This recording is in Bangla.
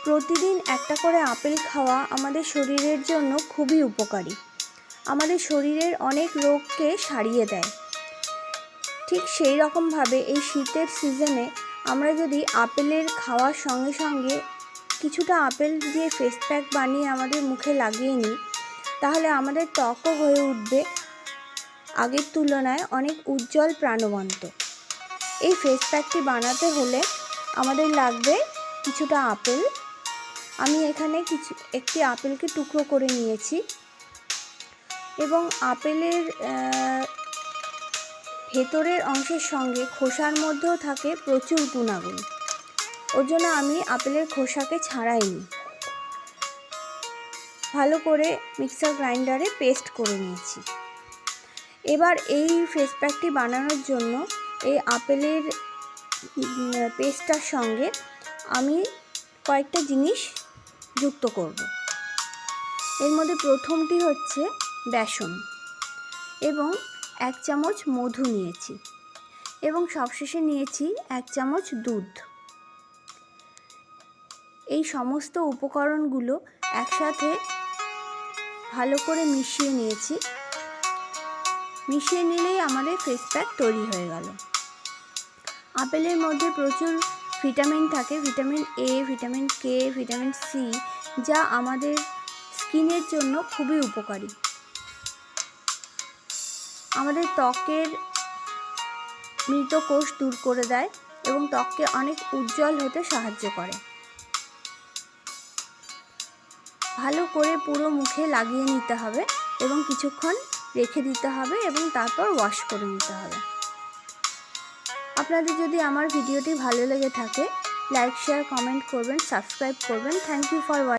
প্রতিদিন একটা করে আপেল খাওয়া আমাদের শরীরের জন্য খুবই উপকারী। আমাদের শরীরের অনেক রোগকে সারিয়ে দেয়। ঠিক সেই রকমভাবে এই শীতের সিজনে আমরা যদি আপেলের খাওয়ার সঙ্গে সঙ্গে কিছুটা আপেল দিয়ে ফেস প্যাক বানিয়ে আমাদের মুখে লাগিয়ে নিই, তাহলে আমাদের ত্বকও হয়ে উঠবে আগের তুলনায় অনেক উজ্জ্বল প্রাণবন্ত। এই ফেস প্যাকটি বানাতে হলে আমাদের লাগবে কিছুটা আপেল। আমি এখানে একটি আপেলকে টুকরো করে নিয়েছি এবং আপেলের ভেতরের অংশের সঙ্গে খোসার মধ্যেও থাকে প্রচুর গুণাগুণ। ওর জন্য আমি আপেলের খোসাকে ছাড়াইনি, ভালো করে মিক্সার গ্রাইন্ডারে পেস্ট করে নিয়েছি। এবার এই ফেস প্যাকটি বানানোর জন্য এই আপেলের পেস্টটার সঙ্গে আমি কয়েকটা জিনিস যুক্ত করব। এর মধ্যে প্রথমটি হচ্ছে বেসন এবং 1 চামচ মধু নিয়েছি এবং সবশেষে নিয়েছি 1 চামচ দুধ। এই সমস্ত উপকরণগুলো একসাথে ভালো করে মিশিয়ে নিয়েছি। মিশিয়ে নিলেই আমাদের ফেস প্যাক তৈরি হয়ে গেল। আপেলের মধ্যে প্রচুর ভিটামিন থাকে, vitamin A, vitamin K, vitamin C, যা আমাদের স্কিনের জন্য খুবই উপকারী। আমাদের ত্বকের মৃত কোষ দূর করে দেয় এবং ত্বককে অনেক উজ্জ্বল হতে সাহায্য করে। ভালো করে পুরো মুখে লাগিয়ে নিতে হবে এবং কিছুক্ষণ রেখে দিতে হবে এবং তারপর ওয়াশ করে নিতে হবে। আপনাদের যদি আমার ভিডিওটি ভালো লেগে থাকে, লাইক, শেয়ার, কমেন্ট করবেন, সাবস্ক্রাইব করবেন। Thank you for watching.